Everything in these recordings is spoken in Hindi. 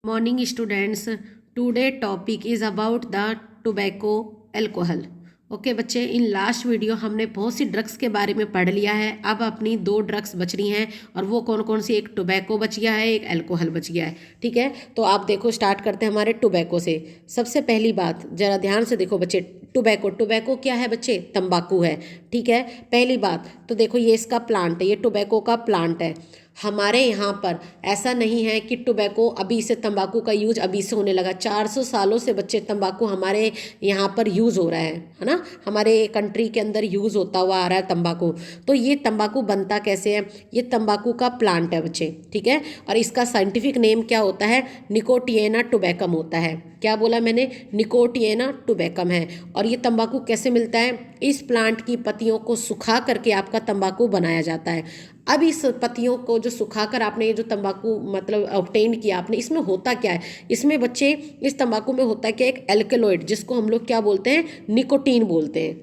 Morning students, today topic is about the tobacco alcohol. Okay बच्चे, इन लास्ट वीडियो हमने बहुत सी ड्रग्स के बारे में पढ़ लिया है। अब अपनी दो ड्रग्स बच रही हैं और वो कौन कौन सी, एक टोबैको बच गया है, एक अल्कोहल बच गया है। ठीक है, तो आप देखो स्टार्ट करते हैं हमारे टोबैको से। सबसे पहली बात जरा ध्यान से देखो बच्चे, टोबैको टोबैको क्या है बच्चे? तंबाकू है। ठीक है, पहली बात तो देखो ये इसका प्लांट है, ये टोबैको का प्लांट है। हमारे यहाँ पर ऐसा नहीं है कि टोबैको अभी से, तंबाकू का यूज अभी से होने लगा। 400 सालों से बच्चे तंबाकू हमारे यहाँ पर यूज़ हो रहा है ना, हमारे कंट्री के अंदर यूज़ होता हुआ आ रहा है तंबाकू। तो ये तंबाकू बनता कैसे है? ये तंबाकू का प्लांट है बच्चे। ठीक है, और इसका साइंटिफिक नेम क्या होता है? निकोटिएना टोबैकम होता है। क्या बोला मैंने? निकोटिएना टोबैकम है। और ये तंबाकू कैसे मिलता है? इस प्लांट की पत्तियों को सुखा करके आपका तंबाकू बनाया जाता है। अब इस पत्तियों को जो सुखाकर आपने ये जो तंबाकू मतलब ऑब्टेन किया आपने, इसमें होता क्या है? इसमें बच्चे, इस तंबाकू में होता है क्या? एक एल्केलॉइड, जिसको हम लोग क्या बोलते हैं? निकोटीन बोलते हैं।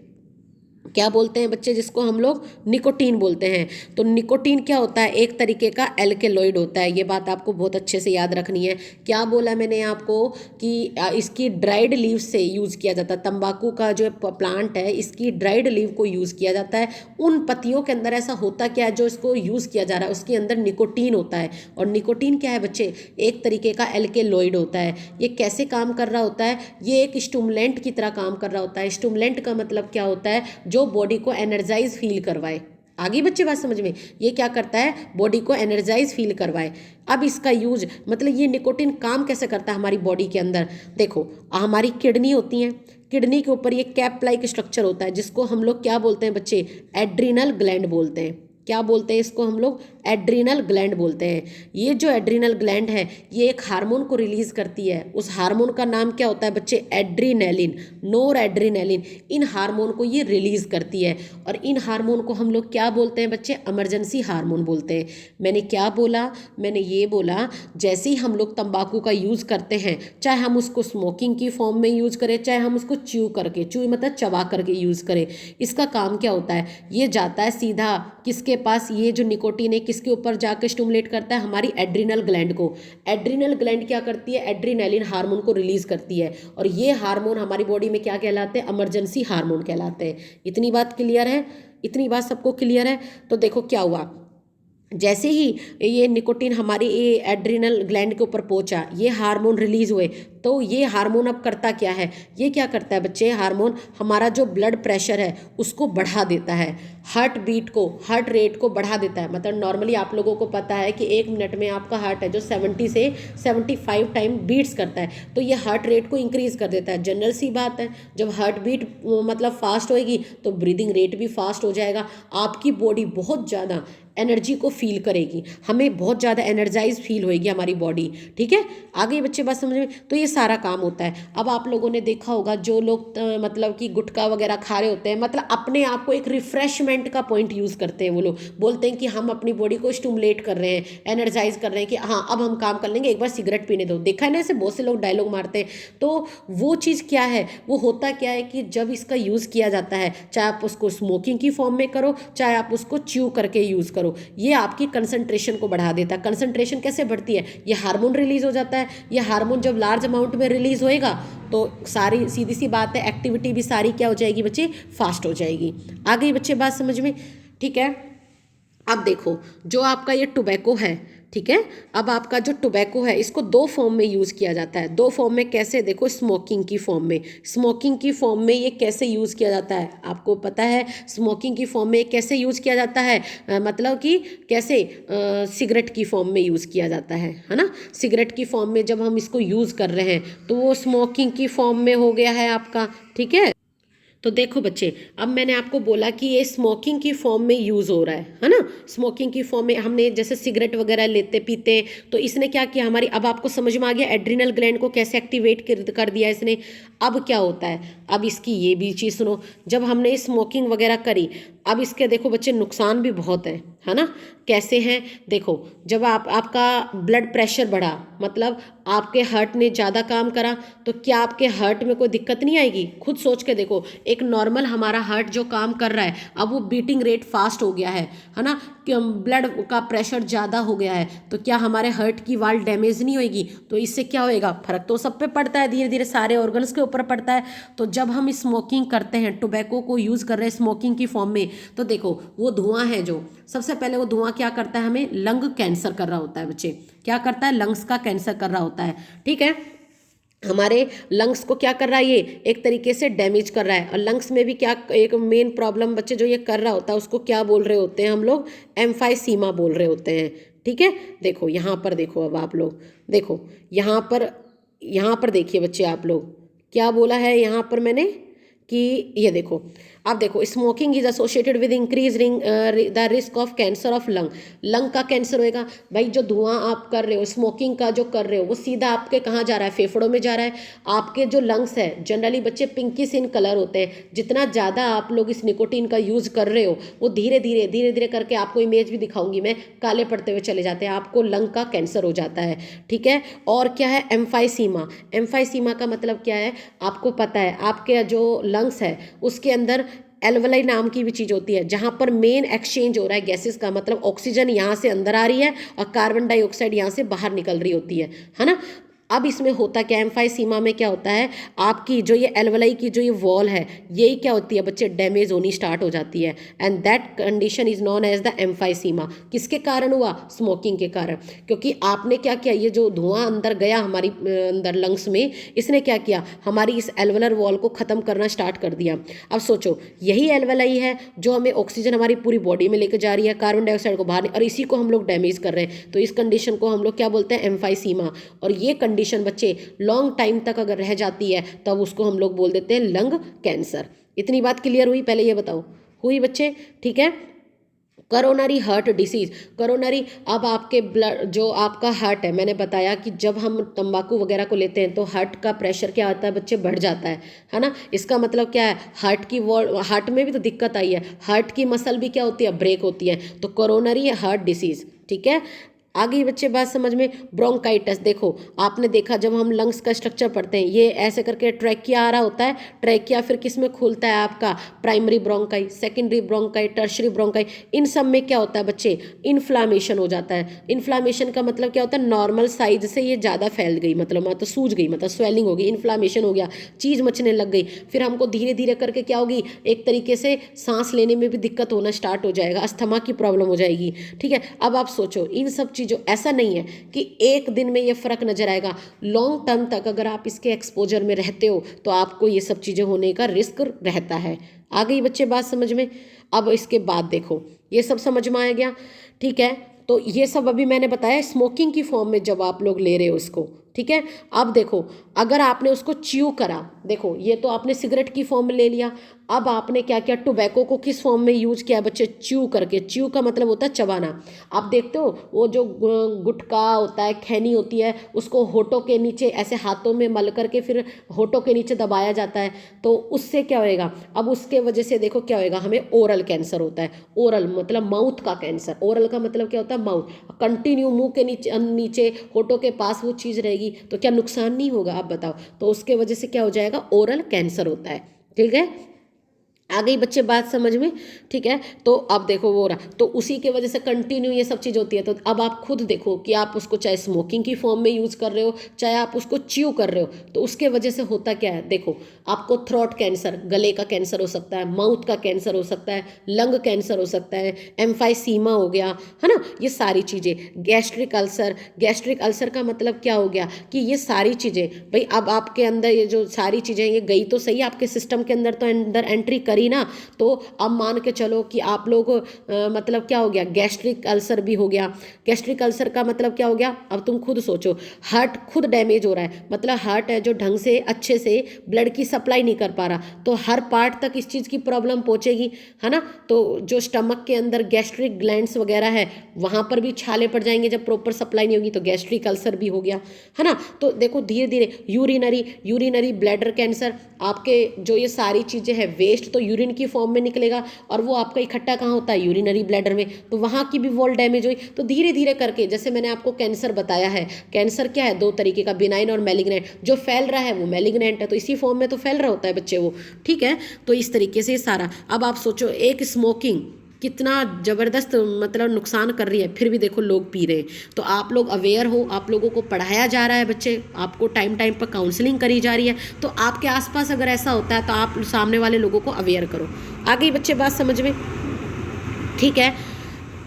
क्या बोलते हैं बच्चे? जिसको हम लोग निकोटीन बोलते हैं। तो निकोटीन क्या होता है? एक तरीके का एल्केलॉइड होता है। ये बात आपको बहुत अच्छे से याद रखनी है। क्या बोला मैंने आपको कि इसकी ड्राइड लीव से यूज़ किया जाता है। तंबाकू का जो प्लांट है, इसकी ड्राइड लीव को यूज़ किया जाता है। उन पत्तियों के अंदर ऐसा होता क्या है, जो इसको यूज़ किया जा रहा है उसके अंदर निकोटीन होता है। और निकोटीन क्या है बच्चे? एक तरीके का एल्केलॉइड होता है। ये कैसे काम कर रहा होता है? ये एक स्टिमुलेंट की तरह काम कर रहा होता है। स्टिमुलेंट का मतलब क्या होता है? जो बॉडी को एनर्जाइज फील करवाए। आगे बच्चे बात समझ में? ये क्या करता है? बॉडी को एनर्जाइज फील करवाए। अब इसका यूज मतलब ये निकोटीन काम कैसे करता है हमारी बॉडी के अंदर? देखो, हमारी किडनी होती है, किडनी के ऊपर ये कैप लाइक स्ट्रक्चर होता है, जिसको हम लोग क्या बोलते हैं बच्चे? एड्रीनल ग्लैंड बोलते हैं। क्या बोलते हैं इसको? हम लोग एड्रीनल ग्लैंड बोलते हैं। ये जो एड्रीनल ग्लैंड है, ये एक हार्मोन को रिलीज करती है। उस हार्मोन का नाम क्या होता है बच्चे? एड्रीनेलिन, नोर एड्रीनेलिन। इन हार्मोन को ये रिलीज करती है। और इन हार्मोन को हम लोग क्या बोलते हैं बच्चे? इमरजेंसी हार्मोन बोलते हैं। मैंने क्या बोला? मैंने ये बोला, जैसे ही हम लोग तंबाकू का यूज़ करते हैं, चाहे हम उसको स्मोकिंग की फॉर्म में यूज़ करें, चाहे हम उसको च्यू करके, च्यू मतलब चबा करके यूज़ करें, इसका काम क्या होता है? ये जाता है सीधा किसके पास? ये जो निकोटीन है किसके ऊपर जाकर स्टिमुलेट करता है? हमारी एड्रीनल ग्लैंड को। एड्रीनल ग्लैंड क्या करती है? एड्रीनेलिन हार्मोन को रिलीज करती है। और ये हार्मोन हमारी बॉडी में क्या कहलाते हैं? इमरजेंसी हार्मोन कहलाते हैं। इतनी बात क्लियर है? इतनी बात सबको क्लियर है? तो देखो क्या हुआ, जैसे ही ये निकोटीन हमारी ये एड्रिनल ग्लैंड के ऊपर पहुंचा, ये हार्मोन रिलीज हुए, तो ये हार्मोन अब करता क्या है? ये क्या करता है बच्चे? हार्मोन हमारा जो ब्लड प्रेशर है उसको बढ़ा देता है, हार्ट बीट को, हार्ट रेट को बढ़ा देता है। मतलब नॉर्मली आप लोगों को पता है कि 1 मिनट में आपका हार्ट है जो 70 से 75 टाइम बीट्स करता है, तो ये हार्ट रेट को इंक्रीज कर देता है। जनरल सी बात है, जब हार्ट बीट मतलब फास्ट होएगी तो ब्रीदिंग रेट भी फास्ट हो जाएगा। आपकी बॉडी बहुत ज़्यादा एनर्जी को फील करेगी, हमें बहुत ज़्यादा एनर्जाइज फील होएगी हमारी बॉडी। ठीक है, आगे बच्चे बात समझ में? तो ये सारा काम होता है। अब आप लोगों ने देखा होगा, जो लोग मतलब कि गुटखा वगैरह खा रहे होते हैं, मतलब अपने आप को एक रिफ्रेशमेंट का पॉइंट यूज़ करते हैं। वो लोग बोलते हैं कि हम अपनी बॉडी को स्टिमुलेट कर रहे हैं, एनर्जाइज कर रहे हैं, कि हाँ अब हम काम कर लेंगे, एक बार सिगरेट पीने दो। देखा है ना, ऐसे बहुत से लोग डायलॉग मारते हैं। तो वो चीज़ क्या है? वो होता क्या है कि जब इसका यूज़ किया जाता है, चाहे आप उसको स्मोकिंग की फॉर्म में करो, चाहे आप उसको च्यू करके यूज़ करो, ये आपकी कंसंट्रेशन को बढ़ा देता है। कंसंट्रेशन कैसे बढ़ती है? ये हार्मोन रिलीज हो जाता है। ये हार्मोन जब लार्ज अमाउंट में रिलीज होएगा तो सारी सीधी सी बात है, एक्टिविटी भी सारी क्या हो जाएगी बच्चे? फास्ट हो जाएगी। आ गई बच्चे बात समझ में? ठीक है, अब देखो, जो आपका ये टोबैको है, ठीक है, अब आपका जो टोबैको है, इसको दो फॉर्म में यूज़ किया जाता है। दो फॉर्म में कैसे? देखो, स्मोकिंग की फॉर्म में। स्मोकिंग की फॉर्म में ये कैसे यूज़ किया जाता है आपको पता है? स्मोकिंग की फॉर्म में कैसे यूज़ किया जाता है? मतलब कि कैसे? सिगरेट की फॉर्म में यूज़ किया जाता है ना। सिगरेट की फॉर्म में जब हम इसको यूज़ कर रहे हैं तो वो स्मोकिंग की फॉर्म में हो गया है आपका। ठीक है, तो देखो बच्चे, अब मैंने आपको बोला कि ये स्मोकिंग की फॉर्म में यूज़ हो रहा है ना। स्मोकिंग की फॉर्म में हमने जैसे सिगरेट वगैरह लेते पीते, तो इसने क्या किया हमारी, अब आपको समझ में आ गया एड्रिनल ग्लैंड को कैसे एक्टिवेट कर दिया इसने। अब क्या होता है? अब इसकी ये भी चीज़ सुनो, जब हमने स्मोकिंग वगैरह करी, अब इसके देखो बच्चे नुकसान भी बहुत है ना। कैसे हैं? देखो, जब आपका ब्लड प्रेशर बढ़ा, मतलब आपके हार्ट ने ज़्यादा काम करा, तो क्या आपके हार्ट में कोई दिक्कत नहीं आएगी? खुद सोच के देखो, एक नॉर्मल हमारा हार्ट जो काम कर रहा है, अब वो बीटिंग रेट फास्ट हो गया है ना। कि ब्लड का प्रेशर ज़्यादा हो गया है तो क्या हमारे हार्ट की वाल डैमेज नहीं होगी, तो इससे क्या होएगा, फर्क तो सब पे पड़ता है, धीरे धीरे सारे ऑर्गन्स के ऊपर पड़ता है। तो जब हम स्मोकिंग करते हैं, टोबैको को यूज़ कर रहे हैं स्मोकिंग की फॉर्म में, तो देखो वो धुआं है जो सबसे पहले वो धुआं क्या करता है, हमें लंग कैंसर कर रहा होता है बच्चे, क्या करता है, लंग्स का कैंसर कर रहा होता है। ठीक है, हमारे लंग्स को क्या कर रहा है, ये एक तरीके से डैमेज कर रहा है। और लंग्स में भी क्या एक मेन प्रॉब्लम बच्चे जो ये कर रहा होता है उसको क्या बोल रहे होते हैं हम लोग, एम्फाइसीमा बोल रहे होते हैं। ठीक है, देखो यहाँ पर देखो, अब आप लोग देखो यहाँ पर देखिए बच्चे, आप लोग क्या बोला है यहाँ पर मैंने कि ये देखो, आप देखो smoking is associated with increase the risk of cancer of lung, lung का कैंसर होएगा। भाई जो धुआं आप कर रहे हो, स्मोकिंग का जो कर रहे हो, वो सीधा आपके कहाँ जा रहा है, फेफड़ों में जा रहा है। आपके जो लंग्स है जनरली बच्चे पिंकिश इन कलर होते हैं, जितना ज़्यादा आप लोग इस निकोटीन का यूज़ कर रहे हो वो धीरे धीरे करके, आपको इमेज भी दिखाऊंगी मैं, काले पड़ते हुए चले जाते हैं, आपको लंग का कैंसर हो जाता है। ठीक है, और क्या है एम्फाइसीमा, एम्फाइसीमा का मतलब क्या है आपको पता है, आपके जो लंग्स है उसके अंदर एल्वलाई नाम की भी चीज़ होती है, जहाँ पर मेन एक्सचेंज हो रहा है गैसेस का, मतलब ऑक्सीजन यहाँ से अंदर आ रही है और कार्बन डाइऑक्साइड यहाँ से बाहर निकल रही होती है ना। अब इसमें होता क्या, एम्फाइसीमा में क्या होता है, आपकी जो ये एल्वलाई की जो ये वॉल है, यही क्या होती है बच्चे, डैमेज होनी स्टार्ट हो जाती है। And that condition is known as the emphysema. किसके कारण हुआ, स्मोकिंग के कारण, क्योंकि आपने क्या किया, ये जो धुआं अंदर गया हमारी अंदर लंग्स में, इसने क्या किया, हमारी इस एल्वलर वॉल को ख़त्म करना स्टार्ट कर दिया। अब सोचो, यही एल्वलाई है जो हमें ऑक्सीजन हमारी पूरी बॉडी में लेकर जा रही है, कार्बन डाइऑक्साइड को बाहर, और इसी को हम लोग डैमेज कर रहे हैं। तो इस कंडीशन को हम लोग क्या बोलते हैं, एम्फाइसीमा। और ये कंडीशन बच्चे लॉन्ग टाइम तक अगर रह जाती है तब उसको हम लोग बोल देते हैं लंग कैंसर। इतनी बात क्लियर हुई, पहले ये बताओ, हुई बच्चे? ठीक है, करोनरी हार्ट डिसीज, करोनरी, अब आपके ब्लड जो आपका हार्ट है, मैंने बताया कि जब हम तंबाकू वगैरह को लेते हैं तो हार्ट का प्रेशर क्या होता है बच्चे, बढ़ जाता है ना। इसका मतलब क्या है, हार्ट की वॉल, हार्ट में भी तो दिक्कत आई है, हार्ट की मसल भी क्या होती है, ब्रेक होती है। तो करोनरी हार्ट डिसीज, ठीक है। आगे बच्चे बात समझ में, ब्रोंकाइटिस, देखो आपने देखा जब हम लंग्स का स्ट्रक्चर पढ़ते हैं, ये ऐसे करके ट्रैकिया आ रहा होता है, ट्रैकिया फिर किस में खुलता है आपका, primary bronchi, secondary bronchi, tertiary bronchi, इन सब में क्या होता है बच्चे, इन्फ्लामेशन हो जाता है। इन्फ्लामेशन का मतलब क्या होता है, नॉर्मल साइज से ये ज़्यादा फैल गई, मतलब सूज गई, मतलब स्वेलिंग हो गई, इन्फ्लामेशन हो गया, चीज़ मचने लग गई, फिर हमको धीरे धीरे करके क्या होगी, एक तरीके से सांस लेने में भी दिक्कत होना स्टार्ट हो जाएगा, अस्थमा की प्रॉब्लम हो जाएगी। ठीक है, अब आप सोचो इन सब चीज़ों, ऐसा नहीं है कि एक दिन में ये फर्क नजर आएगा, लॉन्ग टर्म तक अगर आप इसके एक्सपोजर में रहते हो तो आपको ये सब चीज़ें होने का रिस्क रहता है। आ गई बच्चे बात समझ में? अब इसके बाद देखो, ये सब समझ में आ गया, ठीक है। तो ये सब अभी मैंने बताया स्मोकिंग की फॉर्म में जब आप लोग ले रहे हो इसको, ठीक है। अब देखो अगर आपने उसको च्यू करा, देखो ये तो आपने सिगरेट की फॉर्म में ले लिया, अब आपने क्या किया, टोबैको को किस फॉर्म में यूज किया बच्चे, च्यू करके। च्यू का मतलब होता है चबाना। आप देखते हो वो जो गुटखा होता है, खैनी होती है, उसको होठों के नीचे ऐसे हाथों में मल करके फिर होठों के नीचे दबाया जाता है, तो उससे क्या होएगा, अब उसके वजह से देखो क्या होएगा, हमें ओरल कैंसर होता है। ओरल मतलब माउथ का कैंसर, ओरल का मतलब क्या होता है, माउथ, कंटिन्यू मुंह के नीचे नीचे होठों के पास वो चीज़ रहेगी तो क्या नुकसान नहीं होगा, आप बताओ। तो उसके वजह से क्या हो जाएगा, ओरल कैंसर होता है। ठीक है, आ गई बच्चे बात समझ में? ठीक है, तो अब देखो वो रहा, तो उसी के वजह से कंटिन्यू ये सब चीज़ होती है। तो अब आप खुद देखो कि आप उसको चाहे स्मोकिंग की फॉर्म में यूज़ कर रहे हो, चाहे आप उसको च्यू कर रहे हो, तो उसके वजह से होता क्या है, देखो आपको थ्रोट कैंसर, गले का कैंसर हो सकता है, माउथ का कैंसर हो सकता है, लंग कैंसर हो सकता है, एम्फाइसीमा हो गया, है ना, ये सारी चीज़ें, गैस्ट्रिक अल्सर, गैस्ट्रिक अल्सर का मतलब क्या हो गया कि ये सारी चीज़ें, भाई अब आपके अंदर ये जो सारी चीज़ें ये गई तो सही आपके सिस्टम के अंदर, तो अंदर एंट्री करी ना, तो अब मान के चलो कि आप लोग मतलब क्या हो गया, गैस्ट्रिक अल्सर भी हो गया। गैस्ट्रिक अल्सर का मतलब क्या हो गया, अब तुम खुद सोचो, हार्ट खुद डैमेज हो रहा है, मतलब हार्ट है जो ढंग से अच्छे से ब्लड की सप्लाई नहीं कर पा रहा, तो हर पार्ट तक इस चीज़ की प्रॉब्लम पहुंचेगी, है ना। तो जो स्टमक के अंदर गैस्ट्रिक ग्लैंड्स वगैरह है वहां पर भी छाले पड़ जाएंगे, जब प्रॉपर सप्लाई नहीं होगी तो गैस्ट्रिक अल्सर भी हो गया, है ना। तो देखो धीरे धीरे यूरिनरी ब्लैडर कैंसर, आपके जो ये सारी चीज़ें हैं, वेस्ट तो यूरिन की फॉर्म में निकलेगा और वो आपका इकट्ठा कहाँ होता है, यूरिनरी ब्लैडर में, तो वहाँ की भी वॉल डैमेज हुई। तो धीरे धीरे करके, जैसे मैंने आपको कैंसर बताया है, कैंसर क्या है, दो तरीके का, बिनाइन और मैलिग्नेंट। जो फैल रहा है वो मैलिग्नेंट है, तो इसी फॉर्म में तो फैल रहा होता है बच्चे वो, ठीक है। तो इस तरीके से सारा, अब आप सोचो एक स्मोकिंग, कितना ज़बरदस्त मतलब नुकसान कर रही है, फिर भी देखो लोग पी रहे हैं। तो आप लोग अवेयर हो, आप लोगों को पढ़ाया जा रहा है बच्चे, आपको टाइम टाइम पर काउंसलिंग करी जा रही है। तो आपके आसपास अगर ऐसा होता है तो आप सामने वाले लोगों को अवेयर करो। आ गई बच्चे बात समझ में? ठीक है,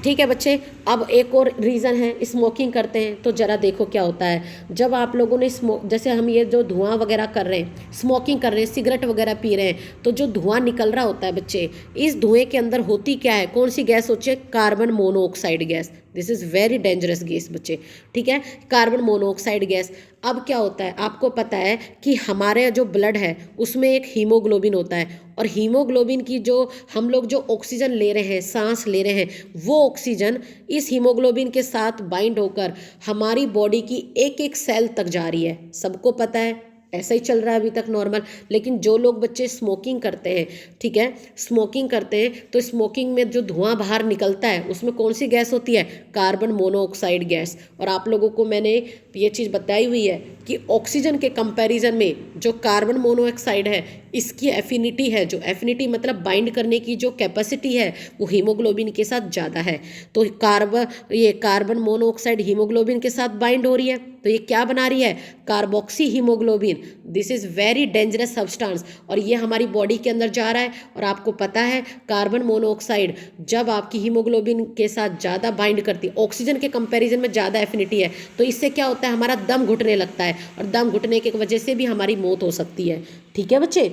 ठीक है बच्चे। अब एक और रीज़न है, स्मोकिंग करते हैं तो ज़रा देखो क्या होता है। जब आप लोगों ने जैसे हम ये जो धुआं वगैरह कर रहे हैं, स्मोकिंग कर रहे हैं, सिगरेट वगैरह पी रहे हैं, तो जो धुआं निकल रहा होता है बच्चे, इस धुएं के अंदर होती क्या है, कौन सी गैस होती है? Carbon monoxide gas. This is very dangerous gas बच्चे, ठीक है, कार्बन मोनोऑक्साइड गैस। अब क्या होता है, आपको पता है कि हमारे जो ब्लड है उसमें एक हीमोग्लोबिन होता है, और हीमोग्लोबिन की जो हम लोग जो ऑक्सीजन ले रहे हैं, सांस ले रहे हैं, वो ऑक्सीजन इस हीमोग्लोबिन के साथ बाइंड होकर हमारी बॉडी की एक एक सेल तक जा रही है। सबको पता है, ऐसा ही चल रहा है अभी तक नॉर्मल। लेकिन जो लोग बच्चे स्मोकिंग करते हैं, ठीक है, स्मोकिंग करते हैं, तो स्मोकिंग में जो धुआं बाहर निकलता है उसमें कौन सी गैस होती है? Carbon monoxide gas. और आप लोगों को मैंने ये चीज़ बताई हुई है कि ऑक्सीजन के कंपैरिजन में जो कार्बन मोनोऑक्साइड है, इसकी एफिनिटी है, जो एफिनिटी मतलब बाइंड करने की जो कैपेसिटी है, वो हीमोग्लोबिन के साथ ज़्यादा है। तो ये कार्बन मोनोऑक्साइड हीमोग्लोबिन के साथ बाइंड हो रही है, तो ये क्या बना रही है? Carboxy haemoglobin. This is very dangerous substance, और ये हमारी बॉडी के अंदर जा रहा है। और आपको पता है कार्बन मोनोऑक्साइड जब आपकी हीमोग्लोबिन के साथ ज़्यादा बाइंड करती है, ऑक्सीजन के कंपैरिजन में ज़्यादा एफिनिटी है, तो इससे क्या होता है? हमारा दम घुटने लगता है, और दम घुटने की वजह से भी हमारी मौत हो सकती है। ठीक है बच्चे,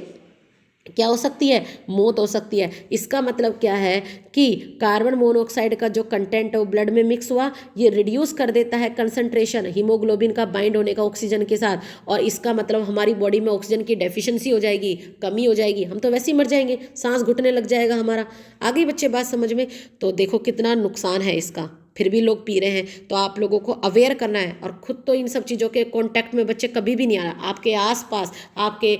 क्या हो सकती है? मौत हो सकती है। इसका मतलब क्या है कि कार्बन मोनोऑक्साइड का जो कंटेंट है वो ब्लड में मिक्स हुआ, ये रिड्यूस कर देता है कंसंट्रेशन हीमोग्लोबिन का बाइंड होने का ऑक्सीजन के साथ, और इसका मतलब हमारी बॉडी में ऑक्सीजन की डेफिशिएंसी हो जाएगी, कमी हो जाएगी, हम तो वैसे ही मर जाएंगे, सांस घुटने लग जाएगा हमारा। आगे बच्चे बात समझ में? तो देखो कितना नुकसान है इसका, फिर भी लोग पी रहे हैं। तो आप लोगों को अवेयर करना है, और खुद तो इन सब चीज़ों के कांटेक्ट में बच्चे कभी भी नहीं आना। आपके आसपास, आपके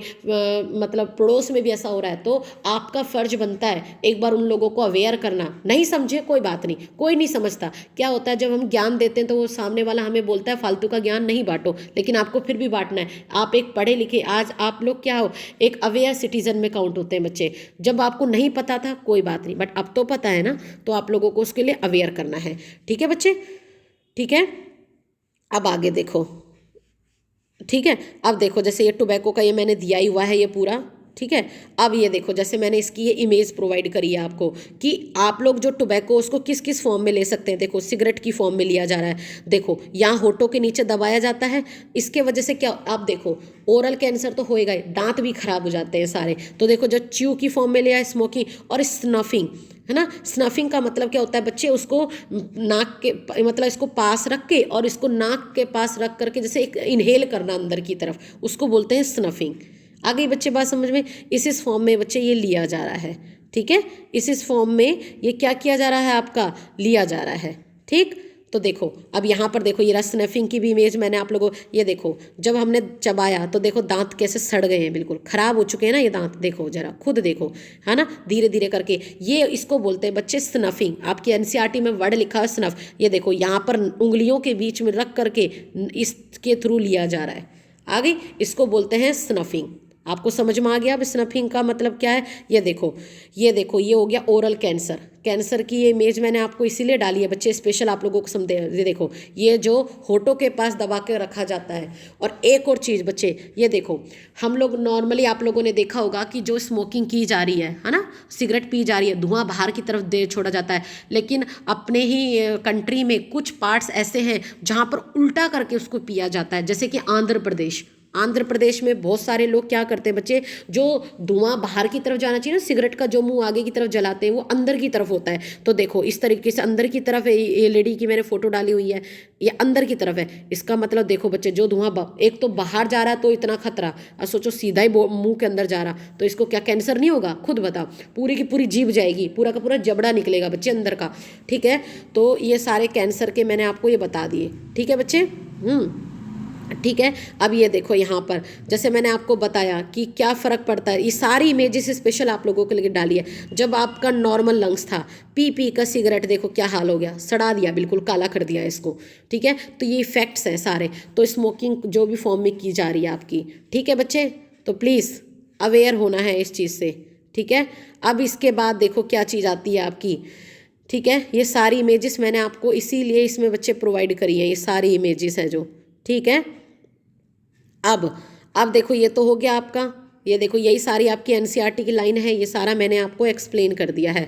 मतलब पड़ोस में भी ऐसा हो रहा है, तो आपका फर्ज बनता है एक बार उन लोगों को अवेयर करना। नहीं समझे कोई बात नहीं, कोई नहीं समझता। क्या होता है जब हम ज्ञान देते हैं तो वो सामने वाला हमें बोलता है फालतू का ज्ञान नहीं बांटो, लेकिन आपको फिर भी बांटना है। आप एक पढ़े लिखे, आज आप लोग क्या हो, एक अवेयर सिटीजन में काउंट होते हैं बच्चे। जब आपको नहीं पता था कोई बात नहीं, बट अब तो पता है ना, तो आप लोगों को उसके लिए अवेयर करना है। ठीक है बच्चे, ठीक है। अब आगे देखो, ठीक है, अब देखो जैसे ये टोबैको का ये मैंने दिया ही हुआ है ये पूरा, ठीक है। अब ये देखो जैसे मैंने इसकी ये इमेज प्रोवाइड करी है आपको कि आप लोग जो टोबैको उसको किस किस फॉर्म में ले सकते हैं। देखो सिगरेट की फॉर्म में लिया जा रहा है, देखो यहाँ होठों के नीचे दबाया जाता है, इसके वजह से क्या, आप देखो ओरल कैंसर तो होएगा ही, दांत भी खराब हो जाते हैं सारे। तो देखो जब च्यू की फॉर्म में लिया है स्मोकिंग, और स्नफिंग है ना। स्नफिंग का मतलब क्या होता है बच्चे, उसको नाक के मतलब इसको पास रख के और इसको नाक के पास रख करके जैसे एक इनहेल करना अंदर की तरफ, उसको बोलते हैं स्नफिंग। आ गई बच्चे बात समझ में? इस फॉर्म में बच्चे ये लिया जा रहा है, ठीक है। इस फॉर्म में ये क्या किया जा रहा है, आपका लिया जा रहा है, ठीक। तो देखो अब यहाँ पर देखो ये स्नफिंग की भी इमेज मैंने आप लोगों, ये देखो जब हमने चबाया तो देखो दांत कैसे सड़ गए हैं, बिल्कुल खराब हो चुके हैं ना ये दांत, देखो जरा खुद देखो, है ना, धीरे धीरे करके। ये इसको बोलते हैं बच्चे स्नफिंग। आपकी एनसीईआरटी में वर्ड लिखा है स्नफ, ये देखो यहाँ पर उंगलियों के बीच में रख करके इसके थ्रू लिया जा रहा है। आगे इसको बोलते हैं स्नफिंग। आपको समझ में आ गया अब स्नफिंग का मतलब क्या है? ये देखो, ये देखो, ये हो गया ओरल कैंसर। कैंसर की ये इमेज मैंने आपको इसीलिए डाली है बच्चे, स्पेशल आप लोगों को समझे। ये देखो ये जो होठों के पास दबा के रखा जाता है। और एक और चीज़ बच्चे, ये देखो हम लोग नॉर्मली आप लोगों ने देखा होगा कि जो स्मोकिंग की जा रही है ना, सिगरेट पी जा रही है, धुआं बाहर की तरफ दे छोड़ा जाता है। लेकिन अपने ही कंट्री में कुछ पार्ट्स ऐसे हैं जहाँ पर उल्टा करके उसको पिया जाता है, जैसे कि आंध्र प्रदेश में बहुत सारे लोग क्या करते हैं बच्चे, जो धुआं बाहर की तरफ जाना चाहिए ना, सिगरेट का जो मुंह आगे की तरफ जलाते हैं वो अंदर की तरफ होता है। तो देखो इस तरीके से अंदर की तरफ है, ये लेडी की मैंने फोटो डाली हुई है, ये अंदर की तरफ है। इसका मतलब देखो बच्चे, जो धुआं एक तो बाहर जा रहा है तो इतना खतरा, और सोचो सीधा ही मुंह के अंदर जा रहा, तो इसको क्या कैंसर नहीं होगा? खुद बताओ, पूरी की पूरी जीभ जाएगी, पूरा का पूरा जबड़ा निकलेगा बच्चे अंदर का, ठीक है। तो ये सारे कैंसर के मैंने आपको ये बता दिए, ठीक है बच्चे। ठीक है। अब ये देखो यहाँ पर जैसे मैंने आपको बताया कि क्या फ़र्क पड़ता है, ये सारी इमेजेस स्पेशल आप लोगों के लिए डाली है। जब आपका नॉर्मल लंग्स था, पी का सिगरेट देखो क्या हाल हो गया, सड़ा दिया, बिल्कुल काला कर दिया इसको, ठीक है। तो ये इफेक्ट्स हैं सारे। तो स्मोकिंग जो भी फॉर्म में की जा रही है आपकी, ठीक है बच्चे, तो प्लीज़ अवेयर होना है इस चीज़ से, ठीक है। अब इसके बाद देखो क्या चीज़ आती है आपकी, ठीक है, ये सारी इमेजेस मैंने आपको इसीलिए इसमें बच्चे प्रोवाइड करी है, ये सारी इमेजेस हैं जो, ठीक है। अब देखो ये तो हो गया आपका, ये देखो यही सारी आपकी एनसीईआरटी की लाइन है, ये सारा मैंने आपको एक्सप्लेन कर दिया है,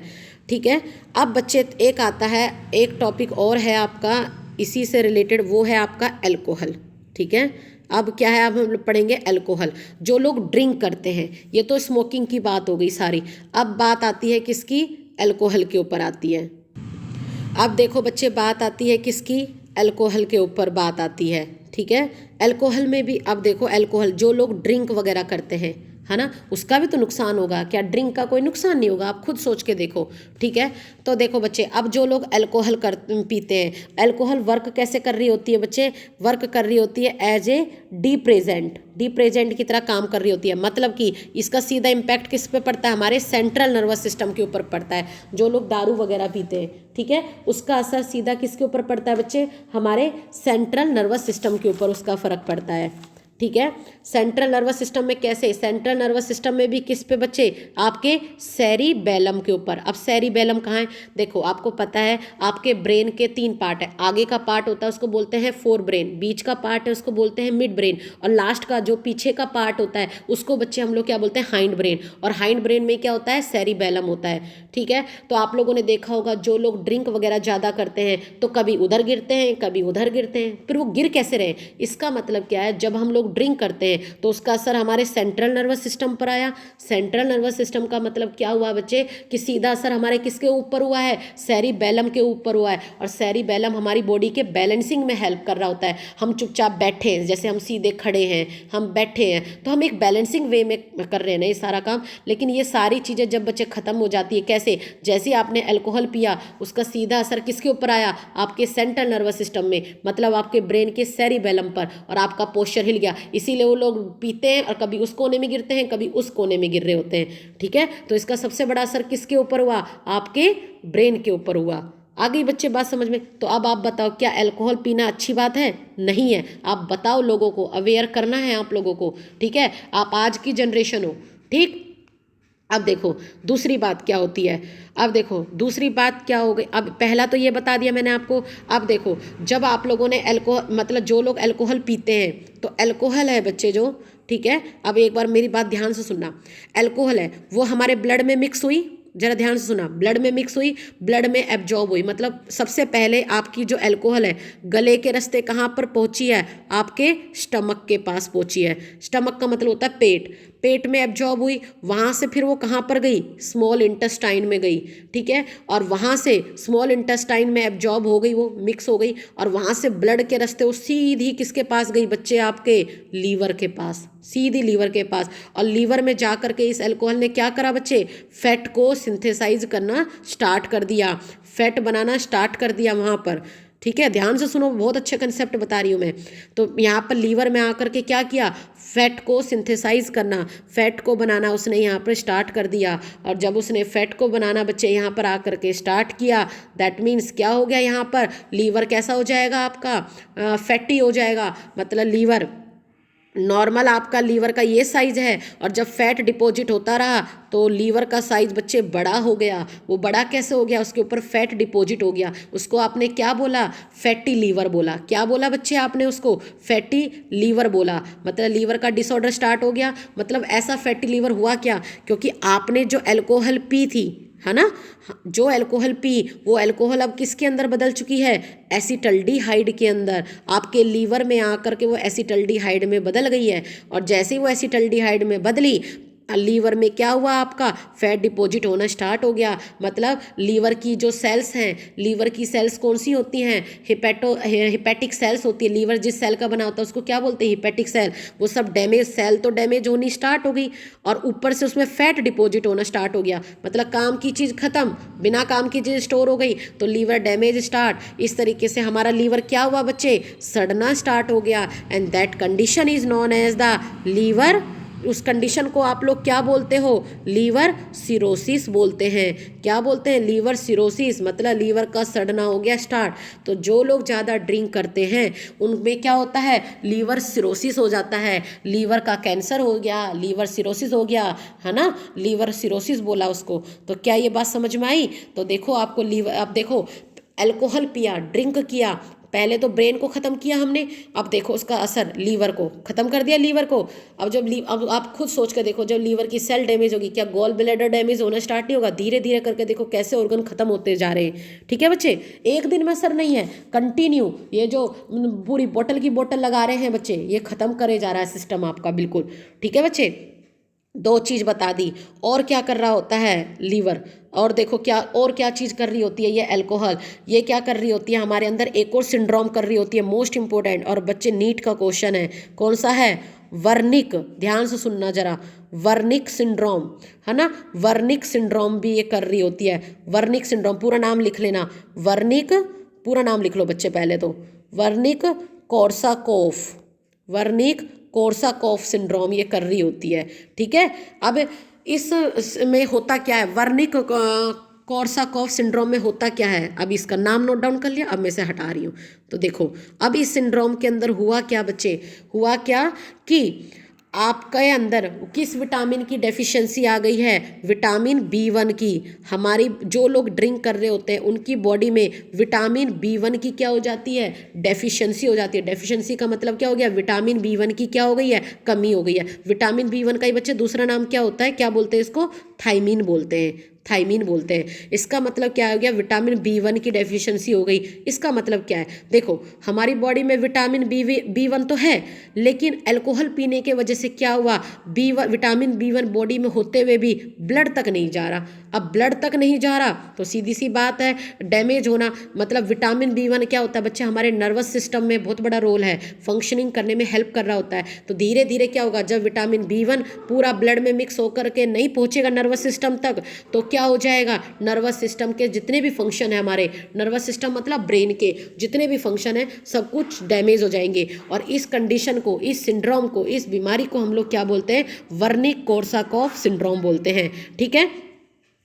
ठीक है। अब बच्चे एक आता है, एक टॉपिक और है आपका इसी से रिलेटेड, वो है आपका अल्कोहल, ठीक है। अब क्या है, अब हम लोग पढ़ेंगे अल्कोहल। जो लोग ड्रिंक करते हैं, ये तो स्मोकिंग की बात हो गई सारी, अब बात आती है किसकी, अल्कोहल के ऊपर आती है। अब देखो बच्चे बात आती है किसकी, अल्कोहल के ऊपर बात आती है, ठीक है। अल्कोहल में भी अब देखो, अल्कोहल जो लोग ड्रिंक वगैरह करते हैं, है ना, उसका भी तो नुकसान होगा, क्या ड्रिंक का कोई नुकसान नहीं होगा, आप खुद सोच के देखो, ठीक है। तो देखो बच्चे, अब जो लोग अल्कोहल पीते हैं, अल्कोहल वर्क कैसे कर रही होती है बच्चे, वर्क कर रही होती है एज ए डिप्रेजेंट की तरह काम कर रही होती है। मतलब कि इसका सीधा इम्पैक्ट किस पे पड़ता है, हमारे सेंट्रल नर्वस सिस्टम के ऊपर पड़ता है। जो लोग दारू वगैरह पीते हैं, ठीक है, उसका असर सीधा किसके ऊपर पड़ता है बच्चे, हमारे सेंट्रल नर्वस सिस्टम के ऊपर उसका फर्क पड़ता है, ठीक है। सेंट्रल नर्वस सिस्टम में कैसे, सेंट्रल नर्वस सिस्टम में भी किस पे बच्चे, आपके सेरिबेलम के ऊपर। अब सेरिबेलम कहाँ है, देखो आपको पता है आपके ब्रेन के 3 पार्ट है, आगे का पार्ट होता है उसको बोलते हैं फोर ब्रेन, बीच का पार्ट है उसको बोलते हैं मिड ब्रेन, और लास्ट का जो पीछे का पार्ट होता है उसको बच्चे हम लोग क्या बोलते हैं, हाइंड ब्रेन। और हाइंड ब्रेन में क्या होता है, सेरिबेलम होता है, ठीक है। तो आप लोगों ने देखा होगा जो लोग ड्रिंक वगैरह ज़्यादा करते हैं तो कभी उधर गिरते हैं कभी उधर गिरते हैं, फिर वो गिर कैसे रहे, इसका मतलब क्या है, जब हम लोग ड्रिंक करते हैं तो उसका असर हमारे सेंट्रल नर्वस सिस्टम पर आया। सेंट्रल नर्वस सिस्टम का मतलब क्या हुआ बच्चे, कि सीधा असर हमारे किसके ऊपर हुआ है, सेरिबेलम के ऊपर हुआ है। और सेरिबेलम हमारी बॉडी के बैलेंसिंग में हेल्प कर रहा होता है। हम चुपचाप बैठे हैं, जैसे हम सीधे खड़े हैं, हम बैठे हैं, तो हम एक बैलेंसिंग वे में कर रहे हैं ना ये सारा काम। लेकिन ये सारी चीज़ें जब बच्चे ख़त्म हो जाती है, कैसे, जैसे आपने अल्कोहल पिया उसका सीधा असर किसके ऊपर आया, आपके सेंट्रल नर्वस सिस्टम में, मतलब आपके ब्रेन के सेरिबेलम पर, और आपका पोस्चर हिल गया। इसीलिए वो लोग पीते हैं और कभी उस कोने में गिरते हैं कभी उस कोने में गिर रहे होते हैं, ठीक है। तो इसका सबसे बड़ा असर किसके ऊपर हुआ, आपके ब्रेन के ऊपर हुआ। आ गई बच्चे बात समझ में। तो अब आप बताओ, क्या अल्कोहल पीना अच्छी बात है, नहीं है। आप बताओ, लोगों को अवेयर करना है आप लोगों को, ठीक है। आप आज की जनरेशन हो, ठीक। अब देखो दूसरी बात क्या होती है, अब देखो दूसरी बात क्या हो गई। अब पहला तो ये बता दिया मैंने आपको। अब देखो, जब आप लोगों ने अल्कोहल, मतलब जो लोग अल्कोहल पीते हैं, तो अल्कोहल है बच्चे जो, ठीक है, अब एक बार मेरी बात ध्यान से सुनना। अल्कोहल है वो हमारे ब्लड में मिक्स हुई, जरा ध्यान से सुना, ब्लड में मिक्स हुई, ब्लड में एब्जॉर्ब हुई। मतलब सबसे पहले आपकी जो अल्कोहल है गले के रास्ते कहाँ पर पहुंची है, आपके स्टमक के पास पहुंची है। स्टमक का मतलब होता है पेट, पेट में एब्जॉर्ब हुई, वहाँ से फिर वो कहाँ पर गई, स्मॉल इंटेस्टाइन में गई, ठीक है। और वहाँ से स्मॉल इंटेस्टाइन में एब्जॉर्ब हो गई, वो मिक्स हो गई, और वहाँ से ब्लड के रास्ते वो सीधी किसके पास गई बच्चे, आपके लीवर के पास, सीधी लीवर के पास। और लीवर में जा कर के इस अल्कोहल ने क्या करा बच्चे, फैट को सिंथेसाइज करना स्टार्ट कर दिया, फैट बनाना स्टार्ट कर दिया वहाँ पर, ठीक है। ध्यान से सुनो, बहुत अच्छे कंसेप्ट बता रही हूँ मैं। तो यहाँ पर लीवर में आकर के क्या किया, फैट को सिंथेसाइज करना, फैट को बनाना उसने यहाँ पर स्टार्ट कर दिया। और जब उसने फैट को बनाना बच्चे यहाँ पर आकर के स्टार्ट किया, दैट मीन्स क्या हो गया, यहाँ पर लीवर कैसा हो जाएगा आपका, फैटी हो जाएगा। मतलब लीवर नॉर्मल आपका लीवर का ये साइज है, और जब फैट डिपॉजिट होता रहा तो लीवर का साइज बच्चे बड़ा हो गया। वो बड़ा कैसे हो गया, उसके ऊपर फैट डिपॉजिट हो गया। उसको आपने क्या बोला, फैटी लीवर बोला। क्या बोला बच्चे आपने उसको, फैटी लीवर बोला। मतलब लीवर का डिसऑर्डर स्टार्ट हो गया। मतलब ऐसा फैटी लीवर हुआ क्या, क्योंकि आपने जो अल्कोहल पी थी, है ना, जो अल्कोहल पी, वो अल्कोहल अब किसके अंदर बदल चुकी है, एसिटल्डिहाइड के अंदर। आपके लीवर में आकर के वो एसिटल्डिहाइड में बदल गई है। और जैसे ही वो एसिटल्डिहाइड में बदली, लीवर में क्या हुआ, आपका फैट डिपॉजिट होना स्टार्ट हो गया। मतलब लीवर की जो सेल्स हैं, लीवर की सेल्स कौन सी होती हैं, हिपैटिक सेल्स होती है। लीवर जिस सेल का बना होता है उसको क्या बोलते हैं, हिपैटिक सेल। वो सब डैमेज सेल तो डैमेज होनी स्टार्ट हो गई, और ऊपर से उसमें फैट डिपॉजिट होना स्टार्ट हो गया। मतलब काम की चीज़ खत्म, बिना काम की चीज़ स्टोर हो गई, तो लीवर डैमेज स्टार्ट। इस तरीके से हमारा लीवर क्या हुआ बच्चे, सड़ना स्टार्ट हो गया। And that condition is known as the liver उस कंडीशन को आप लोग क्या बोलते हो, लीवर सिरोसिस बोलते हैं। क्या बोलते हैं, लीवर सिरोसिस, मतलब लीवर का सड़ना हो गया स्टार्ट। तो जो लोग ज़्यादा ड्रिंक करते हैं उनमें क्या होता है, लीवर सिरोसिस हो जाता है, लीवर का कैंसर हो गया, लीवर सिरोसिस हो गया, है ना, लीवर सिरोसिस बोला उसको। तो क्या ये बात समझ में आई। तो देखो आपको लीवर, अब देखो अल्कोहल पिया, ड्रिंक किया, पहले तो ब्रेन को ख़त्म किया हमने, अब देखो उसका असर लीवर को ख़त्म कर दिया, लीवर को। अब जब अब आप खुद सोच कर देखो, जब लीवर की सेल डैमेज होगी, क्या गॉल ब्लैडर डैमेज होना स्टार्ट नहीं होगा। धीरे धीरे करके देखो कैसे ऑर्गन खत्म होते जा रहे हैं। ठीक है बच्चे, एक दिन में असर नहीं है, कंटिन्यू ये जो पूरी बोतल की बोतल लगा रहे हैं बच्चे, ये ख़त्म करे जा रहा है सिस्टम आपका, बिल्कुल। ठीक है बच्चे, दो चीज़ बता दी। और क्या कर रहा होता है लीवर, और देखो क्या और क्या चीज़ कर रही होती है ये अल्कोहल, ये क्या कर रही होती है हमारे अंदर, एक और सिंड्रोम कर रही होती है, मोस्ट इंपॉर्टेंट। और बच्चे नीट का क्वेश्चन है, कौन सा है, वर्निक, ध्यान से सुनना जरा, वर्निक सिंड्रोम, है ना, वर्निक सिंड्रोम भी ये कर रही होती है। वर्निक सिंड्रोम पूरा नाम लिख लेना, वर्निक पूरा नाम लिख लो बच्चे पहले तो, Wernicke Korsakoff, Wernicke Korsakoff syndrome ये कर रही होती है। ठीक है, अब इस में होता क्या है, वर्निक कोर्साकॉफ सिंड्रोम में होता क्या है, अब इसका नाम नोट डाउन कर लिया, अब मैं से हटा रही हूँ। तो देखो अब इस सिंड्रोम के अंदर हुआ क्या बच्चे, हुआ क्या कि आपके अंदर किस विटामिन की डेफिशिएंसी आ गई है, विटामिन B1 की। हमारी जो लोग ड्रिंक कर रहे होते हैं उनकी बॉडी में विटामिन B1 की क्या हो जाती है, डेफिशिएंसी हो जाती है। डेफिशिएंसी का मतलब क्या हो गया, विटामिन B1 की क्या हो गई है, कमी हो गई है। विटामिन B1 का ही बच्चे दूसरा नाम क्या होता है, क्या बोलते हैं इसको, थायमीन बोलते हैं, थायमीन बोलते हैं। इसका मतलब क्या हो गया, विटामिन B1 की डेफिशिएंसी हो गई। इसका मतलब क्या है, देखो हमारी बॉडी में विटामिन B1 तो है, लेकिन अल्कोहल पीने के वजह से क्या हुआ, विटामिन B1 बॉडी में होते हुए भी ब्लड तक नहीं जा रहा। अब ब्लड तक नहीं जा रहा तो सीधी सी बात है डैमेज होना। मतलब विटामिन B1 क्या होता है बच्चे, हमारे नर्वस सिस्टम में बहुत बड़ा रोल है, फंक्शनिंग करने में हेल्प कर रहा होता है। तो धीरे धीरे क्या होगा, जब विटामिन B1 पूरा ब्लड में मिक्स होकर के नहीं पहुंचेगा नर्वस सिस्टम तक, तो क्या हो जाएगा, नर्वस सिस्टम के जितने भी फंक्शन है, हमारे नर्वस सिस्टम मतलब ब्रेन के जितने भी फंक्शन है सब कुछ डैमेज हो जाएंगे। और इस कंडीशन को, इस सिंड्रोम को, इस बीमारी को हम लोग क्या बोलते हैं, वर्निक कोर्साकॉफ सिंड्रोम बोलते हैं। ठीक है,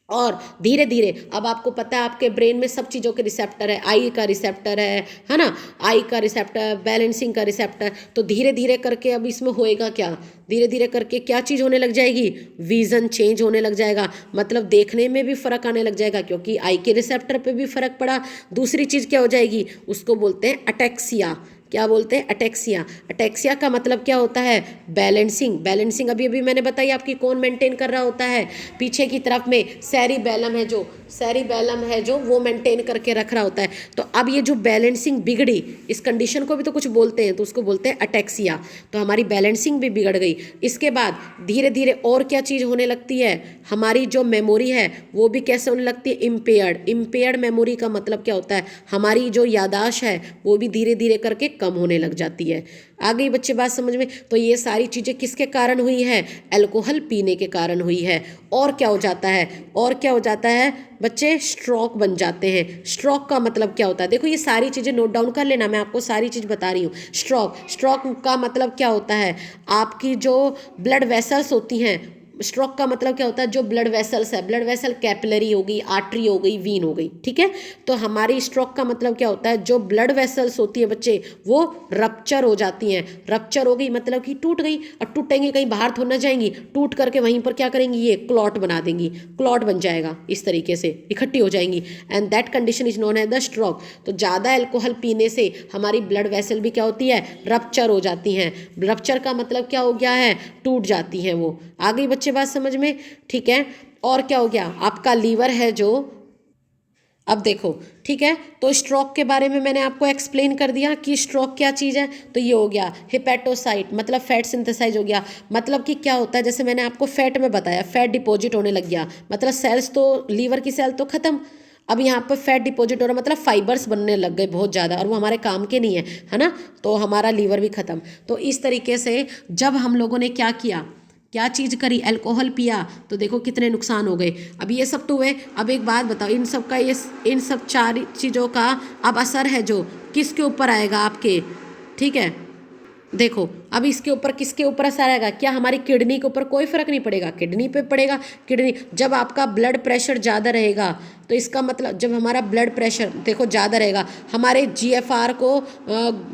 और धीरे धीरे अब आपको पता है आपके ब्रेन में सब चीज़ों के रिसेप्टर है, आई का रिसेप्टर है ना, आई का रिसेप्टर, बैलेंसिंग का रिसेप्टर। तो धीरे धीरे करके अब इसमें होएगा क्या, धीरे धीरे करके क्या चीज़ होने लग जाएगी, विजन चेंज होने लग जाएगा, मतलब देखने में भी फ़र्क आने लग जाएगा, क्योंकि आई के रिसेप्टर पे भी फ़र्क पड़ा। दूसरी चीज़ क्या हो जाएगी, उसको बोलते हैं अटेक्सिया। क्या बोलते हैं, अटेक्सिया। अटेक्सिया का मतलब क्या होता है, बैलेंसिंग। बैलेंसिंग अभी अभी मैंने बताई आपकी, कौन मेंटेन कर रहा होता है, पीछे की तरफ में सेरिबेलम है जो, सेरिबेलम है जो वो मेंटेन करके रख रहा होता है। तो अब ये जो बैलेंसिंग बिगड़ी, इस कंडीशन को भी तो कुछ बोलते हैं, तो उसको बोलते हैं अटेक्सिया। तो हमारी बैलेंसिंग भी बिगड़ गई। इसके बाद धीरे धीरे और क्या चीज़ होने लगती है, हमारी जो मेमोरी है वो भी कैसे होने लगती है, इम्पेयर्ड। इम्पेयर्ड मेमोरी का मतलब क्या होता है, हमारी जो याददाश्त है वो भी धीरे धीरे करके कम होने लग जाती है। आ गई बच्चे बात समझ में। तो ये सारी चीज़ें किसके कारण हुई है, अल्कोहल पीने के कारण हुई है। और क्या हो जाता है, और क्या हो जाता है बच्चे, स्ट्रोक बन जाते हैं। स्ट्रोक का मतलब क्या होता है, देखो ये सारी चीज़ें नोट डाउन कर लेना, मैं आपको सारी चीज़ बता रही हूँ। स्ट्रोक, स्ट्रोक का मतलब क्या होता है, आपकी जो ब्लड वेसल्स होती हैं, स्ट्रोक का मतलब क्या होता है, जो ब्लड वेसल्स है, ब्लड वेसल कैपिलरी हो गई, आर्टरी हो गई, वीन हो गई। ठीक है, तो हमारी स्ट्रोक का मतलब क्या होता है, जो ब्लड वेसल्स होती है बच्चे वो रप्चर हो जाती हैं। रप्चर हो गई मतलब कि टूट गई, और टूटेंगी कहीं बाहर थोड़ा ना जाएंगी, टूट करके वहीं पर क्या करेंगी, ये क्लॉट बना देंगी, क्लॉट बन जाएगा, इस तरीके से इकट्ठी हो जाएंगी, and that condition is known as the stroke. तो ज़्यादा अल्कोहल पीने से हमारी ब्लड वेसल भी क्या होती है, रप्चर हो जाती हैं। रप्चर का मतलब क्या हो गया है, टूट जाती हैं वो। आ गई बच्चे बात समझ में। ठीक है, और क्या हो गया, आपका लीवर है जो, अब देखो ठीक है, तो स्ट्रोक के बारे में मैंने आपको एक्सप्लेन कर दिया कि स्ट्रोक क्या चीज़ है। तो ये हो गया हेपेटोसाइट, मतलब फैट सिंथेसाइज हो गया। मतलब कि क्या होता है, जैसे मैंने आपको फैट में बताया, फैट डिपॉजिट होने लग गया, मतलब सेल्स तो, लीवर की सेल तो खत्म, अब यहाँ पर फैट डिपॉजिट हो रहा, मतलब फाइबर्स बनने लग गए बहुत ज़्यादा, और वो हमारे काम के नहीं है ना, तो हमारा लीवर भी खत्म। तो इस तरीके से जब हम लोगों ने क्या किया, क्या चीज़ करी, अल्कोहल पिया, तो देखो कितने नुकसान हो गए। अब ये सब तो हुए, अब एक बात बताओ, इन सब का, ये इन सब चार चीज़ों का अब असर है जो किसके ऊपर आएगा, आपके, ठीक है, देखो अब इसके ऊपर किसके ऊपर असर आएगा, क्या हमारी किडनी के ऊपर कोई फर्क नहीं पड़ेगा, किडनी पे पड़ेगा। किडनी जब आपका ब्लड प्रेशर ज़्यादा रहेगा तो इसका मतलब जब हमारा ब्लड प्रेशर देखो ज़्यादा रहेगा, हमारे जीएफआर को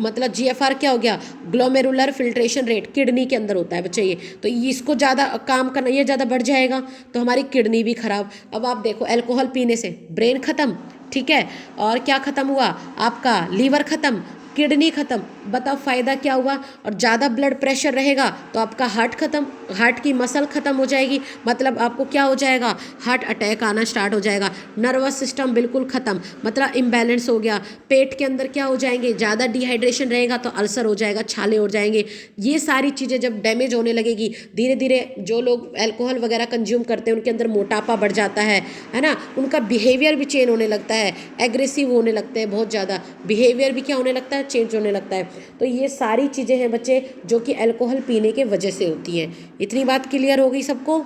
मतलब जीएफआर क्या हो गया, ग्लोमेरुलर फिल्ट्रेशन रेट किडनी के अंदर होता है बच्चे ये, तो इसको ज़्यादा काम करना, ये ज़्यादा बढ़ जाएगा तो हमारी किडनी भी खराब। अब आप देखो अल्कोहल पीने से ब्रेन खत्म, ठीक है, और क्या खत्म हुआ, आपका लीवर खत्म, किडनी खत्म। बताओ फ़ायदा क्या हुआ। और ज़्यादा ब्लड प्रेशर रहेगा तो आपका हार्ट खत्म, हार्ट की मसल खत्म हो जाएगी, मतलब आपको क्या हो जाएगा, हार्ट अटैक आना स्टार्ट हो जाएगा। नर्वस सिस्टम बिल्कुल ख़त्म, मतलब इम्बैलेंस हो गया। पेट के अंदर क्या हो जाएंगे, ज़्यादा डिहाइड्रेशन रहेगा तो अल्सर हो जाएगा, छाले हो जाएंगे। ये सारी चीज़ें जब डैमेज होने लगेगी धीरे धीरे, जो लोग अल्कोहल वगैरह कंज्यूम करते हैं उनके अंदर मोटापा बढ़ जाता है ना, उनका बिहेवियर भी चेंज होने लगता है, एग्रेसिव होने लगते हैं, बहुत ज़्यादा बिहेवियर भी क्या होने लगता है, चेंज होने लगता है। तो ये सारी चीज़ें हैं बच्चे जो कि अल्कोहल पीने के वजह से होती हैं। इतनी बात क्लियर हो गई सबको।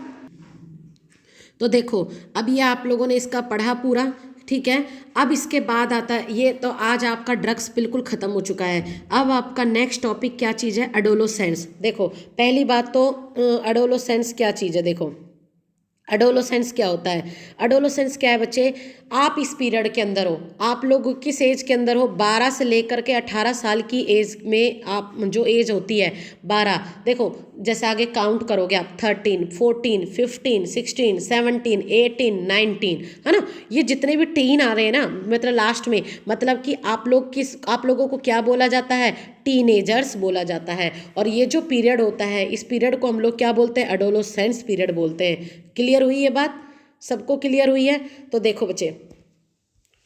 तो देखो अब ये आप लोगों ने इसका पढ़ा पूरा, ठीक है। अब इसके बाद आता है ये, तो आज आपका ड्रग्स बिल्कुल ख़त्म हो चुका है। अब आपका नेक्स्ट टॉपिक क्या चीज़ है, एडोलोसेंस। देखो पहली बात तो एडोलोसेंस क्या चीज़ है, देखो एडोलोसेंस क्या होता है। एडोलोसेंस क्या है बच्चे, आप इस पीरियड के अंदर हो, आप लोग किस एज के अंदर हो, 12 से लेकर के 18 साल की एज में आप जो एज होती है 12, देखो जैसे आगे काउंट करोगे आप 13, 14, 15, 16, 17, 18, 19, है ना, ये जितने भी टीन आ रहे हैं ना, मतलब लास्ट में, मतलब कि आप लोगों को क्या बोला जाता है, टीनेजर्स बोला जाता है। और ये जो पीरियड होता है इस पीरियड को हम लोग क्या बोलते हैं, एडोलोसेंस पीरियड बोलते हैं। क्लियर हुई ये बात, सबको क्लियर हुई है। तो देखो बच्चे,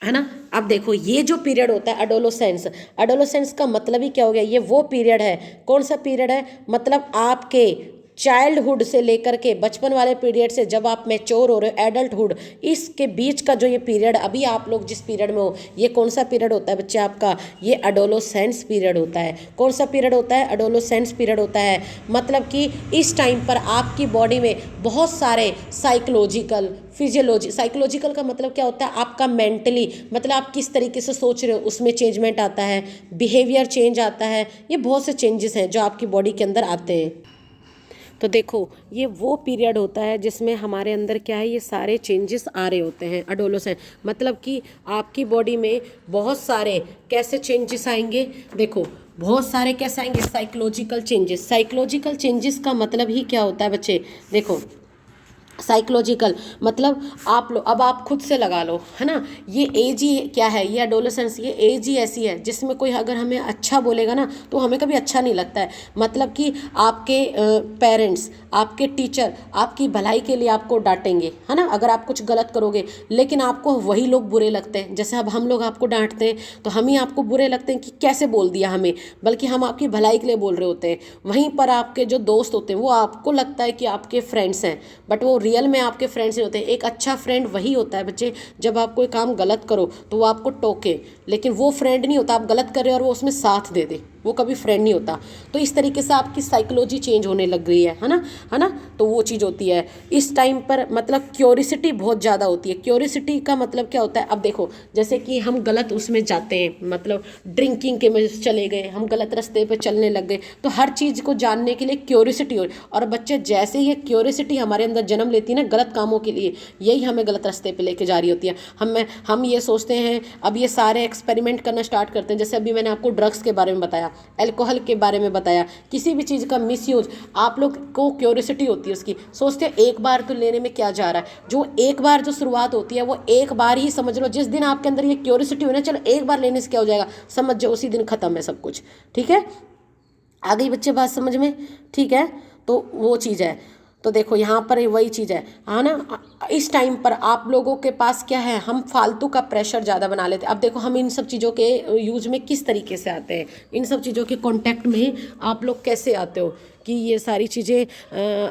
है ना, अब देखो ये जो पीरियड होता है एडोलोसेंस, एडोलोसेंस का मतलब ही क्या हो गया, ये वो पीरियड है, कौन सा पीरियड है, मतलब आपके चाइल्डहुड से लेकर के बचपन वाले पीरियड से जब आप मैच्योर हो रहे हो एडल्टहुड, इसके बीच का जो ये पीरियड अभी आप लोग जिस पीरियड में हो, ये कौन सा पीरियड होता है बच्चे आपका, ये एडोलोसेंस पीरियड होता है। कौन सा पीरियड होता है, एडोलोसेंस पीरियड होता है। मतलब कि इस टाइम पर आपकी बॉडी में बहुत सारे साइकोलॉजिकल साइकोलॉजिकल का मतलब क्या होता है, आपका मेंटली, मतलब आप किस तरीके से सोच रहे हो उसमें चेंजमेंट आता है, बिहेवियर चेंज आता है, ये बहुत से चेंजेस हैं जो आपकी बॉडी के अंदर आते हैं। तो देखो ये वो पीरियड होता है जिसमें हमारे अंदर क्या है, ये सारे चेंजेस आ रहे होते हैं एडोलोसेंस, मतलब कि आपकी बॉडी में बहुत सारे कैसे चेंजेस आएंगे, देखो बहुत सारे कैसे आएंगे, साइकोलॉजिकल चेंजेस। साइकोलॉजिकल चेंजेस का मतलब ही क्या होता है बच्चे, देखो साइकोलॉजिकल मतलब आप लोग, अब आप खुद से लगा लो, है ना, ये एज ही क्या है, ये एडोलेसेंस, ये एज ही ऐसी है जिसमें कोई अगर हमें अच्छा बोलेगा ना तो हमें कभी अच्छा नहीं लगता है। मतलब कि आपके पेरेंट्स, आपके टीचर आपकी भलाई के लिए आपको डांटेंगे, है ना, अगर आप कुछ गलत करोगे, लेकिन आपको वही लोग बुरे लगते हैं। जैसे अब हम लोग आपको डांटते हैं तो हम ही आपको बुरे लगते हैं कि कैसे बोल दिया हमें, बल्कि हम आपकी भलाई के लिए बोल रहे होते हैं। वहीं पर आपके जो दोस्त होते हैं वो आपको लगता है कि आपके फ्रेंड्स हैं, बट वो रियल में आपके फ्रेंड्स नहीं होते। एक अच्छा फ्रेंड वही होता है बच्चे, जब आप कोई काम गलत करो तो वो आपको टोके, लेकिन वो फ्रेंड नहीं होता, आप गलत कर रहे हो और वो उसमें साथ दे दे, वो कभी फ्रेंड नहीं होता। तो इस तरीके से आपकी साइकोलॉजी चेंज होने लग गई है ना, है ना, तो वो चीज़ होती है इस टाइम पर। मतलब क्यूरियोसिटी बहुत ज़्यादा होती है। क्यूरियोसिटी का मतलब क्या होता है, अब देखो जैसे कि हम गलत उसमें जाते हैं, मतलब ड्रिंकिंग के में चले गए, हम गलत रास्ते पर चलने लग गए, तो हर चीज़ को जानने के लिए क्यूरियोसिटी हो। और बच्चे जैसे ये क्यूरियोसिटी हमारे अंदर जन्म लेती है ना गलत कामों के लिए, यही हमें गलत रास्ते पे लेके जा रही होती है। हम ये सोचते हैं, अब ये सारे एक्सपेरिमेंट करना स्टार्ट करते हैं। जैसे अभी मैंने आपको ड्रग्स के बारे में बताया, अल्कोहल के बारे में बताया, किसी भी चीज़ का मिसयूज, आप लोग को क्यूरियोसिटी होती है उसकी, सोचते हैं एक बार तो लेने में क्या जा रहा है। जो एक बार जो शुरुआत होती है वो एक बार ही समझ लो, जिस दिन आपके अंदर ये क्यूरियोसिटी हुई ना, चलो एक बार लेने से क्या हो जाएगा, समझ जाओ उसी दिन खत्म है सब कुछ। ठीक है, आ गई बच्चे बात समझ में, ठीक है, तो वो चीज़ है। तो देखो यहाँ पर वही चीज़ है ना, इस टाइम पर आप लोगों के पास क्या है, हम फालतू का प्रेशर ज़्यादा बना लेते हैं। अब देखो हम इन सब चीज़ों के यूज में किस तरीके से आते हैं, इन सब चीज़ों के कांटेक्ट में आप लोग कैसे आते हो। कि ये सारी चीज़ें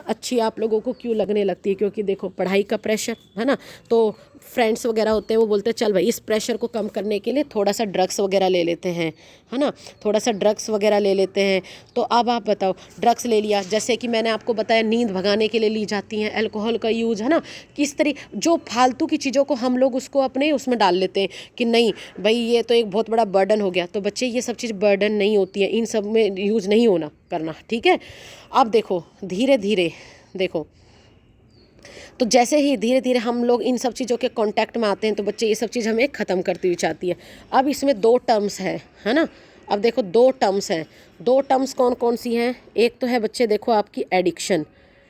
अच्छी आप लोगों को क्यों लगने लगती है, क्योंकि देखो पढ़ाई का प्रेशर है ना, तो फ्रेंड्स वगैरह होते हैं वो बोलते हैं चल भाई इस प्रेशर को कम करने के लिए थोड़ा सा ड्रग्स वगैरह ले लेते हैं, है ना, थोड़ा सा ड्रग्स वगैरह ले लेते हैं। तो अब आप बताओ, ड्रग्स ले लिया, जैसे कि मैंने आपको बताया नींद भगाने के लिए ली जाती हैं, अल्कोहल का यूज़ है ना, किस तरह जो फालतू की चीज़ों को हम लोग उसको अपने उसमें डाल लेते हैं कि नहीं भाई ये तो एक बहुत बड़ा बर्डन हो गया। तो बच्चे ये सब चीज़ बर्डन नहीं होती है, इन सब में यूज़ नहीं होना करना, ठीक है। अब देखो धीरे धीरे देखो, तो जैसे ही धीरे धीरे हम लोग इन सब चीज़ों के कांटेक्ट में आते हैं तो बच्चे ये सब चीज़ हमें ख़त्म करती हुई चाहती है। अब इसमें दो टर्म्स है ना, अब देखो दो टर्म्स हैं, दो टर्म्स कौन कौन सी हैं। एक तो है बच्चे देखो आपकी एडिक्शन,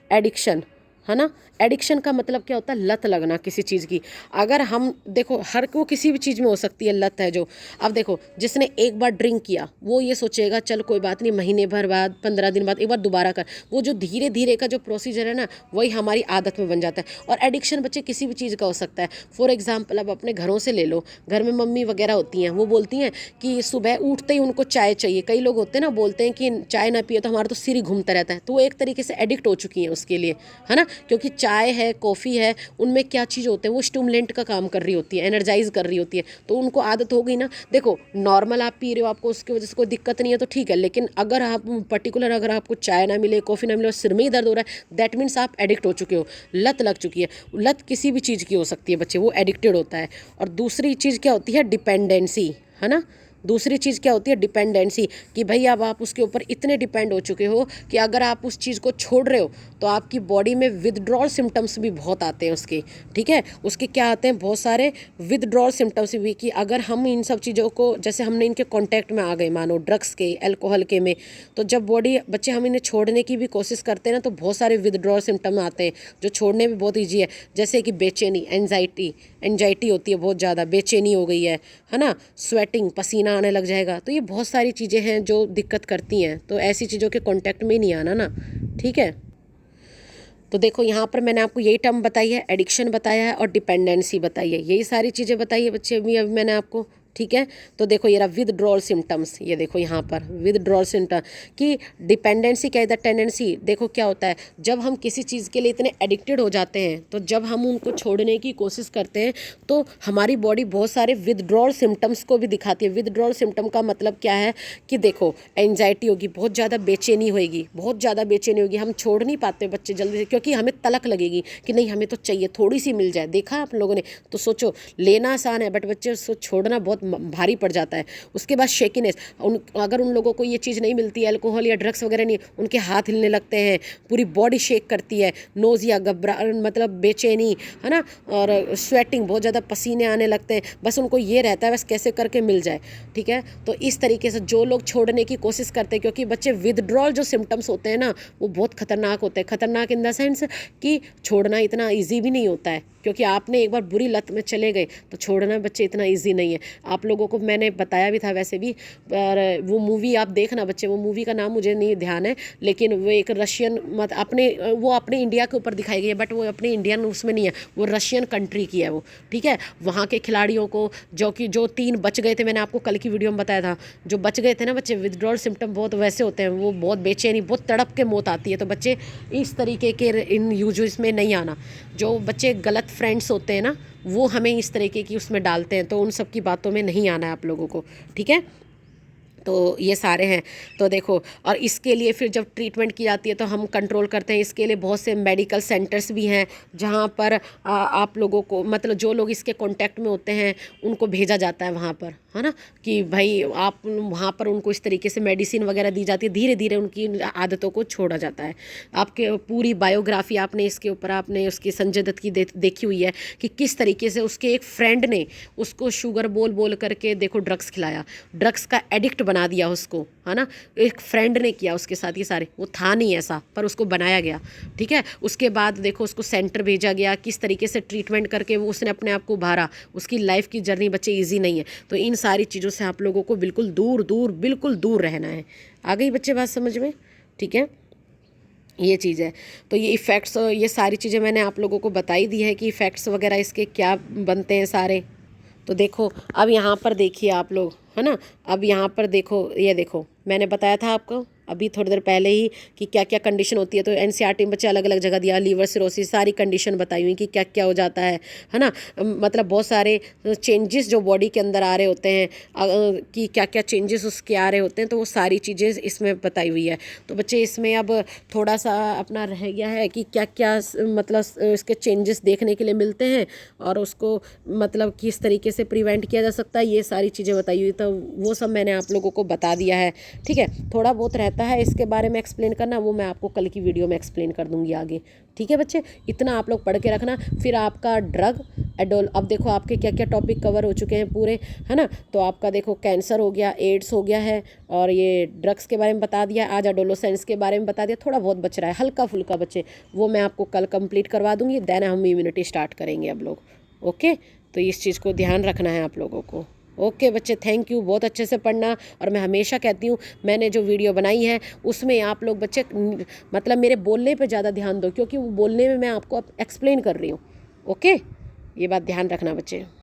एडिक्शन है ना, एडिक्शन का मतलब क्या होता है, लत लगना किसी चीज़ की। अगर हम देखो हर को किसी भी चीज़ में हो सकती है लत है जो, अब देखो जिसने एक बार ड्रिंक किया वो ये सोचेगा चल कोई बात नहीं, महीने भर बाद 15 दिन बाद एक बार दोबारा कर, वो जो धीरे धीरे का जो प्रोसीजर है ना वही हमारी आदत में बन जाता है। और एडिक्शन बच्चे किसी भी चीज़ का हो सकता है। फॉर एग्जाम्पल अब अपने घरों से ले लो, घर में मम्मी वगैरह होती हैं वो बोलती हैं कि सुबह उठते ही उनको चाय चाहिए। कई लोग होते हैं ना बोलते हैं कि चाय ना पिए तो हमारा तो सिर ही घूमता रहता है, तो वो एक तरीके से एडिक्ट हो चुकी हैं उसके लिए, है ना, क्योंकि चाय है कॉफ़ी है उनमें क्या चीज़ होते हैं वो स्टिमुलेंट का काम कर रही होती है, एनर्जाइज कर रही होती है, तो उनको आदत हो गई ना। देखो नॉर्मल आप पी रहे हो आपको उसकी वजह से कोई दिक्कत नहीं है तो ठीक है, लेकिन अगर आप पर्टिकुलर अगर आपको चाय ना मिले कॉफ़ी ना मिले और सिर में ही दर्द हो रहा है, दैट मीन्स आप एडिक्ट हो चुके हो, लत लग चुकी है। लत किसी भी चीज़ की हो सकती है बच्चे, वो एडिक्टेड होता है। और दूसरी चीज़ क्या होती है, डिपेंडेंसी, है ना, दूसरी चीज़ क्या होती है, डिपेंडेंसी, कि भाई अब आप उसके ऊपर इतने डिपेंड हो चुके हो कि अगर आप उस चीज़ को छोड़ रहे हो तो आपकी बॉडी में विदड्रॉल सिम्टम्स भी बहुत आते हैं उसके, ठीक है, उसके क्या आते हैं, बहुत सारे विदड्रॉल सिम्टम्स भी, कि अगर हम इन सब चीज़ों को जैसे हमने इनके कांटेक्ट में आ गए मानो ड्रग्स के अल्कोहल के में, तो जब बॉडी बच्चे हम इन्हें छोड़ने की भी कोशिश करते हैं ना तो बहुत सारे विदड्रॉल सिम्टम आते हैं जो छोड़ने में बहुत ईजी है, जैसे कि बेचैनी, एंजाइटी होती है बहुत ज़्यादा, बेचैनी हो गई है ना, स्वेटिंग, पसीना आने लग जाएगा, तो ये बहुत सारी चीज़ें हैं जो दिक्कत करती हैं, तो ऐसी चीज़ों के कांटेक्ट में ही नहीं आना ना, ठीक है। तो देखो यहाँ पर मैंने आपको यही टर्म बताई है, एडिक्शन बताया है और डिपेंडेंसी बताई है, यही सारी चीज़ें बताई है बच्चे अभी मैंने आपको, ठीक है। तो देखो ये रहा विदड्रॉल सिम्टम्स, ये देखो यहाँ पर विदड्रॉल सिम्टम कि डिपेंडेंसी क्या है, द टेंडेंसी, देखो क्या होता है जब हम किसी चीज़ के लिए इतने एडिक्टेड हो जाते हैं तो जब हम उनको छोड़ने की कोशिश करते हैं तो हमारी बॉडी बहुत सारे विदड्रॉल सिम्टम्स को भी दिखाती है। विदड्रॉल सिम्टम का मतलब क्या है कि देखो एंजाइटी होगी, बहुत ज़्यादा बेचैनी होगी, बहुत ज़्यादा बेचैनी होगी, हम छोड़ नहीं पाते बच्चे जल्दी से, क्योंकि हमें तलक लगेगी कि नहीं हमें तो चाहिए, थोड़ी सी मिल जाए। देखा आप लोगों ने, तो सोचो लेना आसान है बट बच्चे उसको छोड़ना बहुत भारी पड़ जाता है। उसके बाद शेकीनेस, अगर उन लोगों को ये चीज़ नहीं मिलती है अल्कोहल या ड्रग्स वगैरह नहीं, उनके हाथ हिलने लगते हैं, पूरी बॉडी शेक करती है, नोज़िया, घबरा मतलब बेचैनी, है ना, और स्वेटिंग, बहुत ज़्यादा पसीने आने लगते हैं, बस उनको ये रहता है बस कैसे करके मिल जाए, ठीक है। तो इस तरीके से जो लोग छोड़ने की कोशिश करते हैं, क्योंकि बच्चे विदड्रॉल जो सिम्टम्स होते हैं ना वो बहुत खतरनाक होते हैं, खतरनाक इन द सेंस कि छोड़ना इतना ईजी भी नहीं होता है, क्योंकि आपने एक बार बुरी लत में चले गए तो छोड़ना बच्चे इतना इजी नहीं है। आप लोगों को मैंने बताया भी था वैसे भी, पर वो मूवी आप देखना बच्चे, वो मूवी का नाम मुझे नहीं ध्यान है, लेकिन वो एक रशियन वो अपने इंडिया के ऊपर दिखाई गई है, बट वो अपने इंडियन उसमें नहीं है, वो रशियन कंट्री की है वो, ठीक है। वहाँ के खिलाड़ियों को जो 3 बच गए थे, मैंने आपको कल की वीडियो में बताया था, जो बच गए थे ना बच्चे, विदड्रॉल सिम्टम बहुत वैसे होते हैं, वो बहुत बेचैनी, बहुत तड़प के मौत आती है। तो बच्चे इस तरीके के इन यूज में नहीं आना। जो बच्चे गलत फ्रेंड्स होते हैं ना वो हमें इस तरीके की उसमें डालते हैं, तो उन सब की बातों में नहीं आना है आप लोगों को, ठीक है। तो ये सारे हैं। तो देखो, और इसके लिए फिर जब ट्रीटमेंट की जाती है तो हम कंट्रोल करते हैं, इसके लिए बहुत से मेडिकल सेंटर्स भी हैं जहाँ पर आप लोगों को मतलब जो लोग इसके कांटेक्ट में होते हैं उनको भेजा जाता है वहाँ पर, है ना, कि भाई आप वहाँ पर उनको इस तरीके से मेडिसिन वगैरह दी जाती है, धीरे धीरे उनकी आदतों को छोड़ा जाता है। आपके पूरी बायोग्राफी आपने इसके ऊपर आपने उसकी संजय दत्त की देखी हुई है कि किस तरीके से उसके एक फ्रेंड ने उसको शुगर बोल बोल करके देखो ड्रग्स खिलाया, ड्रग्स का एडिक्ट बना दिया उसको, है ना, एक फ्रेंड ने किया उसके साथ ये सारे, वो था नहीं ऐसा पर उसको बनाया गया, ठीक है। उसके बाद देखो उसको सेंटर भेजा गया, किस तरीके से ट्रीटमेंट करके वो उसने अपने आप को उभारा, उसकी लाइफ की जर्नी बच्चे ईजी नहीं है। तो इन सारी चीज़ों से आप लोगों को बिल्कुल बिल्कुल दूर रहना है। आ गई बच्चे बात समझ में, ठीक है, ये चीज़ है। तो ये इफ़ेक्ट्स, ये सारी चीज़ें मैंने आप लोगों को बताई दी है कि इफ़ेक्ट्स वगैरह इसके क्या बनते हैं सारे। तो देखो अब यहाँ पर देखिए आप लोग, है ना, अब यहाँ पर देखो, ये देखो मैंने बताया था आपको, अभी थोड़ी देर पहले ही कि क्या क्या कंडीशन होती है। तो एनसीईआरटी में बच्चे अलग अलग जगह दिया, लीवर सिरोसिस सारी कंडीशन बताई हुई कि क्या क्या हो जाता है ना। मतलब बहुत सारे चेंजेस जो बॉडी के अंदर आ रहे होते हैं कि क्या क्या चेंजेस उसके आ रहे होते हैं, तो वो सारी चीज़ें इसमें बताई हुई है। तो बच्चे इसमें अब थोड़ा सा अपना रह गया है कि क्या क्या मतलब इसके चेंजेस देखने के लिए मिलते हैं और उसको मतलब किस तरीके से प्रिवेंट किया जा सकता है, ये सारी चीज़ें बताई हुई। तो वो सब मैंने आप लोगों को बता दिया है। ठीक है, थोड़ा बहुत रहता है इसके बारे में एक्सप्लेन करना, वो मैं आपको कल की वीडियो में एक्सप्लेन कर दूंगी आगे। ठीक है बच्चे, इतना आप लोग पढ़ के रखना। फिर आपका ड्रग एडोल, अब देखो आपके क्या क्या टॉपिक कवर हो चुके हैं पूरे, है ना। तो आपका देखो कैंसर हो गया, एड्स हो गया है, और ये ड्रग्स के बारे में बता दिया, आज एडोलोसेंस के बारे में बता दिया। थोड़ा बहुत बच रहा है हल्का फुल्का बच्चे, वो मैं आपको कल कंप्लीट करवा दूंगी, देन हम इम्यूनिटी स्टार्ट करेंगे अब लोग। ओके, तो इस चीज़ को ध्यान रखना है आप लोगों को। ओके बच्चे, थैंक यू, बहुत अच्छे से पढ़ना। और मैं हमेशा कहती हूँ, मैंने जो वीडियो बनाई है उसमें आप लोग बच्चे मतलब मेरे बोलने पे ज़्यादा ध्यान दो, क्योंकि वो बोलने में मैं आपको एक्सप्लेन कर रही हूँ। ओके, ये बात ध्यान रखना बच्चे।